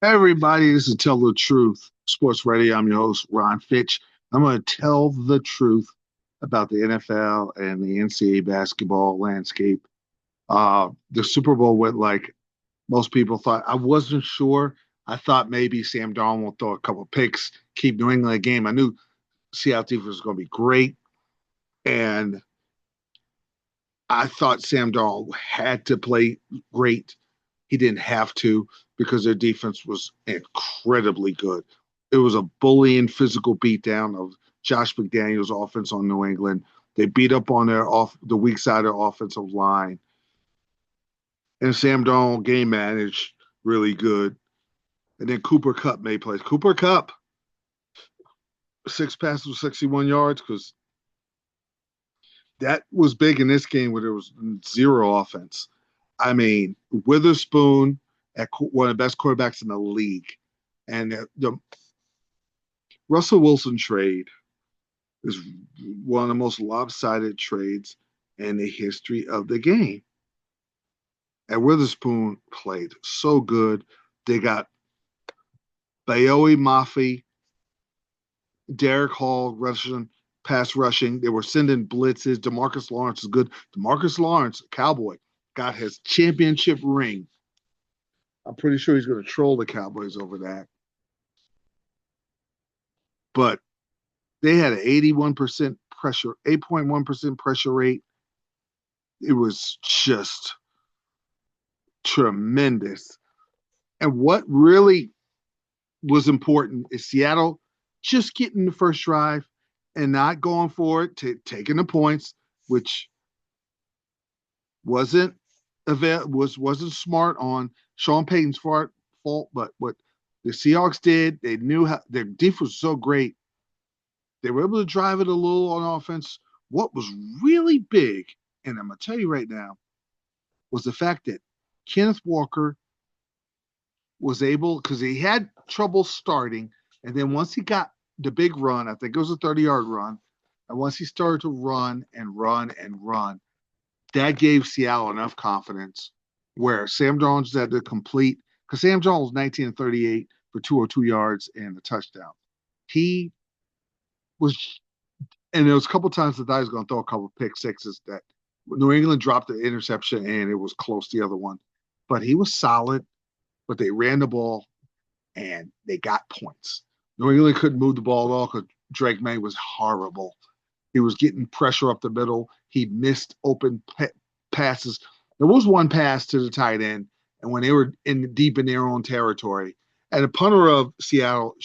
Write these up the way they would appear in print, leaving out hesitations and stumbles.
Everybody, this is Tell the Truth Sports Radio. I'm your host, Ron Fitch. I'm going to tell the truth about the NFL and the NCAA basketball landscape. The Super Bowl went like most people thought. I wasn't sure. I thought maybe Sam Darnold will throw a couple picks, keep New England a game. I knew Seattle defense was going to be great, and I thought Sam Darnold had to play great. He didn't have to because their defense was incredibly good. It was a bullying physical beatdown of Josh McDaniels' offense on New England. They beat up on the weak side of their offensive line. And Sam Darnold game managed really good. And then Cooper Kupp made plays. Cooper Kupp, 6 passes, 61 yards, because that was big in this game where there was zero offense. I mean, Witherspoon at one of the best quarterbacks in the league. And the Russell Wilson trade is one of the most lopsided trades in the history of the game. And Witherspoon played so good. They got Bayoe Mafi, Derek Hall pass rushing. They were sending blitzes. DeMarcus Lawrence is good. DeMarcus Lawrence, Cowboy, got his championship ring. I'm pretty sure he's going to troll the Cowboys over that. But they had an 81% pressure, 8.1% pressure rate. It was just tremendous. And what really was important is Seattle just getting the first drive and not going for it, taking the points, which wasn't smart on Sean Payton's fault. But what the Seahawks did, they knew how their defense was so great. They were able to drive it a little on offense. What was really big, and I'm going to tell you right now, was the fact that Kenneth Walker was able, because he had trouble starting, and then once he got the big run, I think it was a 30-yard run, and once he started to run and run and run, that gave Seattle enough confidence where Sam Darnold had to complete, because Sam Darnold was 19 and 38 for 202 yards and a touchdown. He was, and there was a couple times that I was going to throw a couple pick sixes that New England dropped the interception and it was close to the other one. But he was solid, but they ran the ball and they got points. New England couldn't move the ball at all because Drake May was horrible. He was getting pressure up the middle. He missed open passes. There was one pass to the tight end, and when they were deep in their own territory, and the punter of Seattle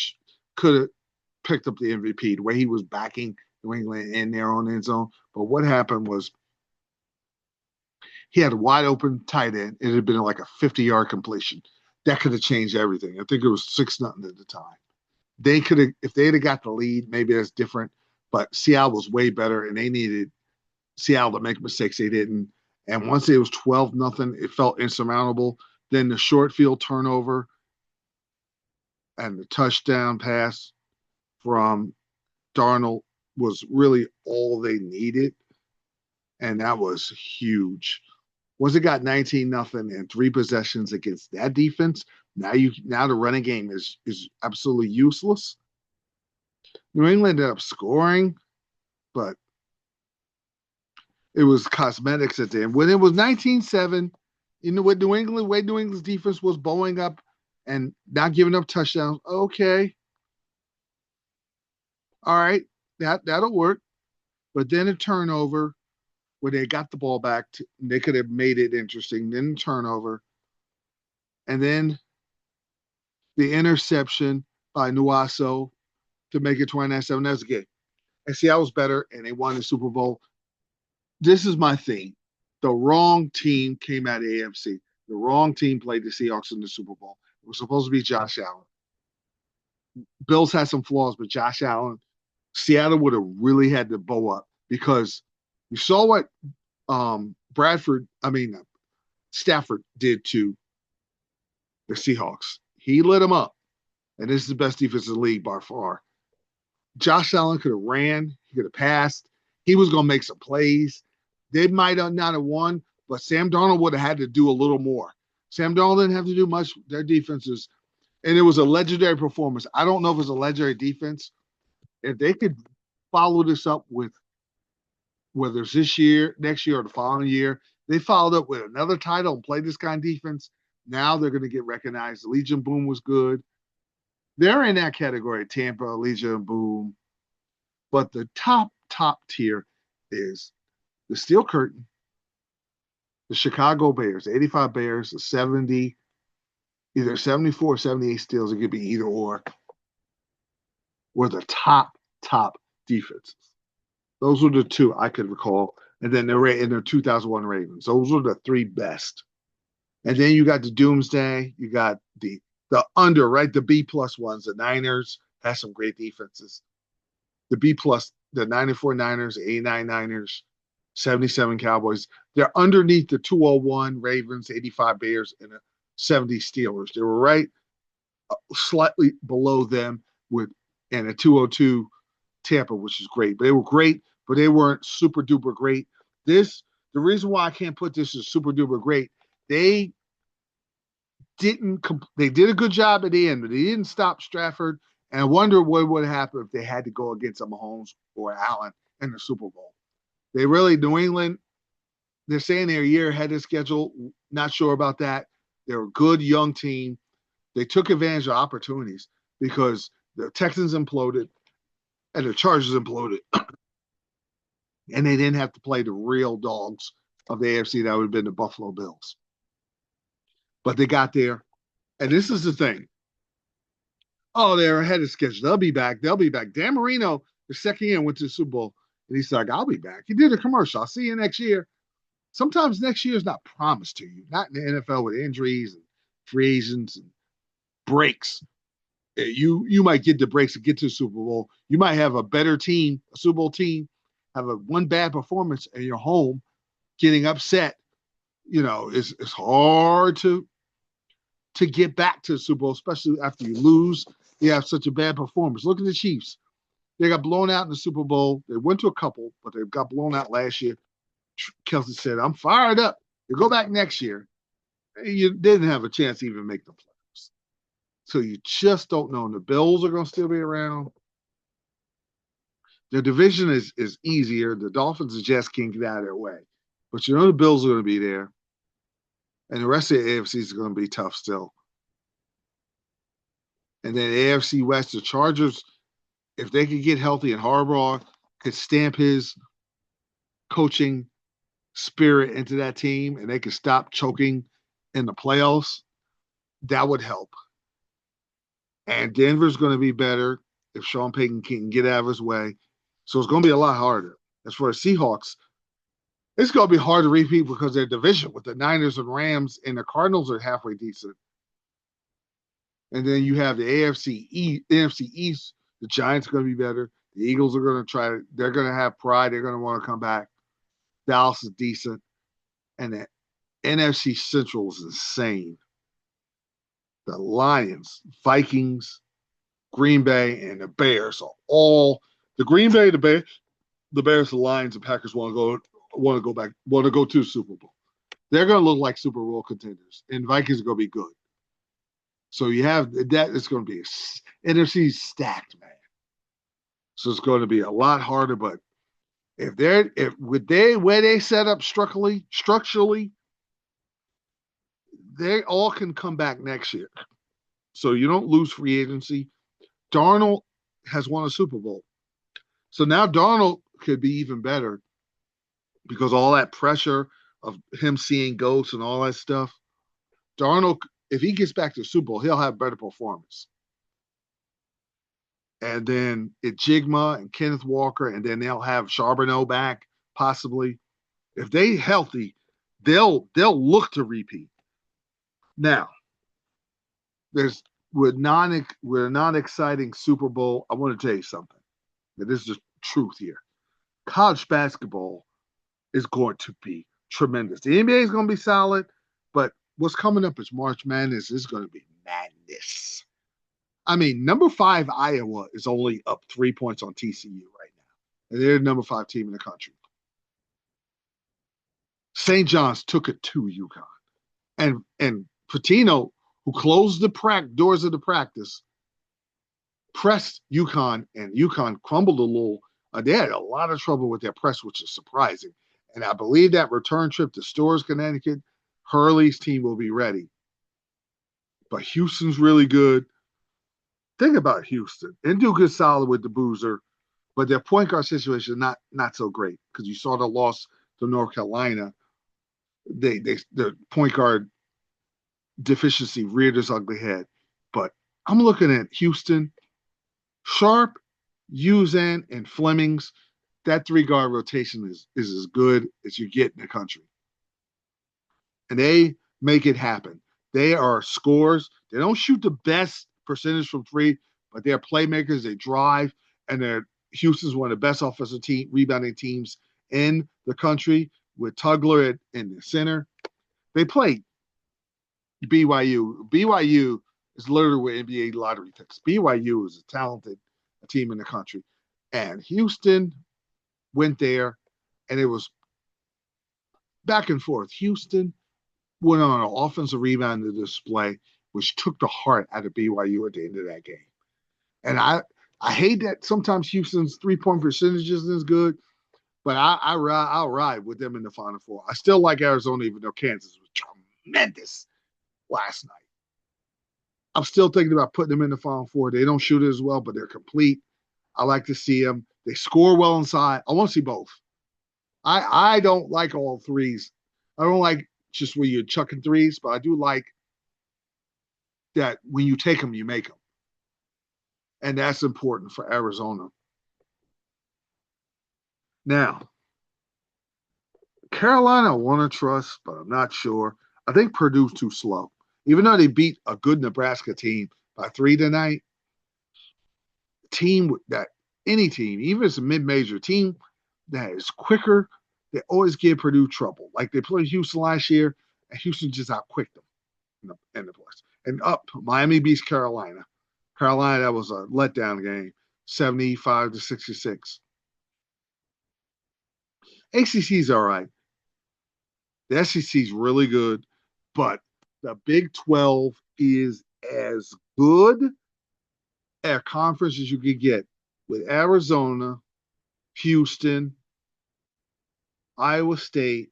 could have picked up the MVP the way he was backing New England in their own end zone. But what happened was he had a wide open tight end. It had been like a 50-yard completion. That could have changed everything. I think it was 6-0 at the time. They could have, if they had got the lead, maybe that's different. But Seattle was way better, and they needed Seattle to make mistakes. They didn't. And once it was 12-0, it felt insurmountable. Then the short field turnover and the touchdown pass from Darnold was really all they needed, and that was huge. Once it got 19-0 and 3 possessions against that defense, now the running game is absolutely useless. New England ended up scoring, but it was cosmetics at the end. When it was 19-7, with New England, way New England's defense was bowling up and not giving up touchdowns. Okay. All right. That'll work. But then a turnover where they got the ball back. They could have made it interesting. Then turnover. And then the interception by Nuaso to make it 29-7. That's a game. And Seattle was better, and they won the Super Bowl. This is my thing. The wrong team came out of AFC. The wrong team played the Seahawks in the Super Bowl. It was supposed to be Josh Allen. Bills had some flaws, but Josh Allen, Seattle would have really had to bow up because you saw what Stafford did to the Seahawks. He lit them up, and this is the best defense in the league by far. Josh Allen could have ran. He could have passed. He was going to make some plays. They might not have won, but Sam Darnold would have had to do a little more. Sam Darnold didn't have to do much. Their defense is And it was a legendary performance. I don't know if it's a legendary defense. If they could follow this up with whether it's this year, next year, or the following year, they followed up with another title and played this kind of defense. Now they're going to get recognized. Legion Boom was good. They're in that category, Tampa, Legion Boom. But the top tier is the Steel Curtain, the Chicago Bears, the 85 Bears, the 70, either 74 or 78 Steels. It could be either or. Were the top defenses. Those were the two I could recall. And then they were in their 2001 Ravens. Those were the three best. And then you got the Doomsday. You got the under, right? The B plus ones. The Niners had some great defenses. The B plus, the 94 Niners, 89 Niners, 77 Cowboys. They're underneath the 201 Ravens, 85 Bears, and the 70 Steelers. They were right slightly below them with and a 202 Tampa, which is great. But they were great, but they weren't super duper great. The reason why I can't put this as super duper great, they did a good job at the end, but they didn't stop Stratford. And I wonder what would happen if they had to go against a Mahomes or Allen in the Super Bowl. New England, they're saying they're a year ahead of schedule. Not sure about that. They're a good young team. They took advantage of opportunities because the Texans imploded and the Chargers imploded. And they didn't have to play the real dogs of the AFC. That would have been the Buffalo Bills. But they got there. And this is the thing. Oh, they're ahead of schedule. They'll be back. Dan Marino, the second year, went to the Super Bowl. And he's like, I'll be back. He did a commercial. I'll see you next year. Sometimes next year is not promised to you. Not in the NFL with injuries and free agents and breaks. You might get the breaks to get to the Super Bowl. You might have a better team, a Super Bowl team, have one bad performance, and you're home getting upset. It's hard to get back to the Super Bowl, especially after you lose. You have such a bad performance. Look at the Chiefs. They got blown out in the Super Bowl. They went to a couple, but they got blown out last year. Kelsey said, I'm fired up. You go back next year. You didn't have a chance to even make the playoffs. So you just don't know. And the Bills are going to still be around. The division is easier. The Dolphins and Jets can't get out of their way. But the Bills are going to be there. And the rest of the AFC is going to be tough still. And then the AFC West, the Chargers, if they could get healthy and Harbaugh could stamp his coaching spirit into that team and they could stop choking in the playoffs, that would help. And Denver's going to be better if Sean Payton can get out of his way. So it's going to be a lot harder. As for the Seahawks, it's going to be hard to repeat because their division with the Niners and Rams and the Cardinals are halfway decent. And then you have the NFC East. The Giants are going to be better. The Eagles are going to they're going to have pride. They're going to want to come back. Dallas is decent. And the NFC Central is insane. The Lions, Vikings, Green Bay, and the Bears are all the Green Bay, the Bears, the Lions, and Packers want to go to the Super Bowl. They're going to look like Super Bowl contenders, and Vikings are going to be good. So you have that. It's going to be NFC stacked, man. So it's going to be a lot harder. But where they set up structurally, they all can come back next year. So you don't lose free agency. Darnold has won a Super Bowl. So now Darnold could be even better because all that pressure of him seeing ghosts and all that stuff. Darnold, if he gets back to the Super Bowl, he'll have better performance. And then Jigma and Kenneth Walker, and then they'll have Charbonneau back, possibly. If they healthy, they'll look to repeat. Now, we're a non-exciting Super Bowl. I want to tell you something. This is the truth here. College basketball is going to be tremendous. The NBA is going to be solid, but what's coming up is March Madness. Is going to be madness. I mean, number 5 Iowa is only up 3 points on TCU right now, and they're the number 5 team in the country. St. John's took it to UConn, and Patino, who closed the doors of the practice, pressed UConn, and UConn crumbled a little. They had a lot of trouble with their press, which is surprising. And I believe that return trip to Storrs, Connecticut, Hurley's team will be ready. But Houston's really good. Think about Houston. And Duke is solid with the Boozer, but their point guard situation is not so great because you saw the loss to North Carolina. The point guard deficiency reared its ugly head. But I'm looking at Houston, Sharp, Uzan, and Flemings. That 3-guard rotation is as good as you get in the country. And they make it happen. They are scorers. They don't shoot the best percentage from 3, but they're playmakers. They drive, and Houston's one of the best offensive rebounding teams in the country with Tugler in the center. They play BYU. BYU is literally with NBA lottery picks. BYU is a talented team in the country. And Houston went there, and it was back and forth. Houston went on an offensive rebound to display, which took the heart out of BYU at the end of that game. And I hate that sometimes Houston's 3-point percentage isn't as good, but I'll ride with them in the Final Four. I still like Arizona, even though Kansas was tremendous last night. I'm still thinking about putting them in the Final Four. They don't shoot it as well, but they're complete. I like to see them. They score well inside. I want to see both. I don't like all threes. I don't like just where you're chucking threes, but I do like that when you take them, you make them. And that's important for Arizona. Now, Carolina I want to trust, but I'm not sure. I think Purdue's too slow. Even though they beat a good Nebraska team by 3 tonight, any team, even if it's a mid-major team that is quicker, they always give Purdue trouble. Like they played Houston last year, and Houston just outquicked them in the place. And Miami beats Carolina. Carolina, that was a letdown game, 75-66. ACC's all right. The SEC's really good, but the Big 12 is as good a conference as you could get with Arizona, Houston, Iowa State,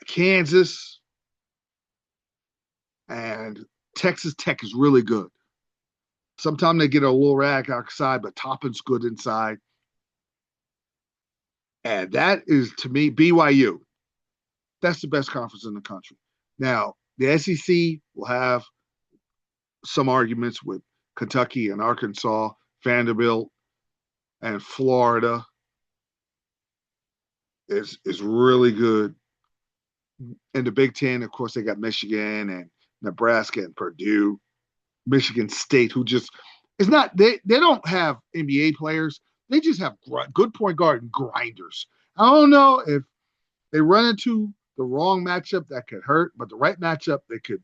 Kansas, and Texas Tech is really good. Sometimes they get a little rag outside, but Toppin's good inside. And that is, to me, BYU. That's the best conference in the country. Now, the SEC will have some arguments with Kentucky and Arkansas, Vanderbilt, and Florida is really good. In the Big Ten, of course, they got Michigan and Nebraska and Purdue, Michigan State, who just is not they don't have NBA players. They just have good point guard and grinders. I don't know if they run into the wrong matchup that could hurt, but the right matchup they could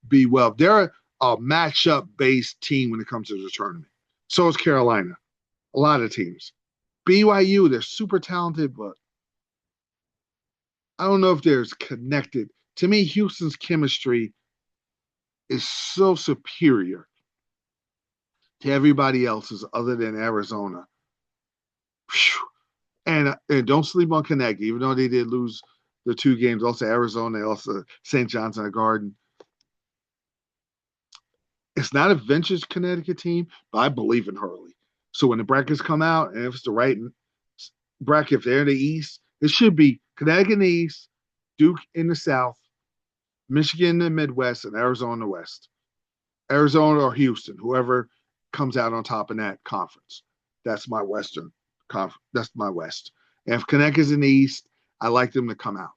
be well. They're a matchup-based team when it comes to the tournament. So is Carolina. A lot of teams. BYU, they're super talented, but I don't know if they're connected. To me, Houston's chemistry is so superior to everybody else's other than Arizona. And don't sleep on Connecticut, even though they did lose the 2 games. Also Arizona, also St. John's in the Garden. It's not a vintage Connecticut team, but I believe in Hurley. So when the brackets come out, and if it's the right bracket, if they're in the East, it should be Connecticut in the East, Duke in the South, Michigan in the Midwest, and Arizona in the West. Arizona or Houston, whoever comes out on top in that conference. That's my Western conference. That's my West. And if Connecticut's in the East, I like them to come out.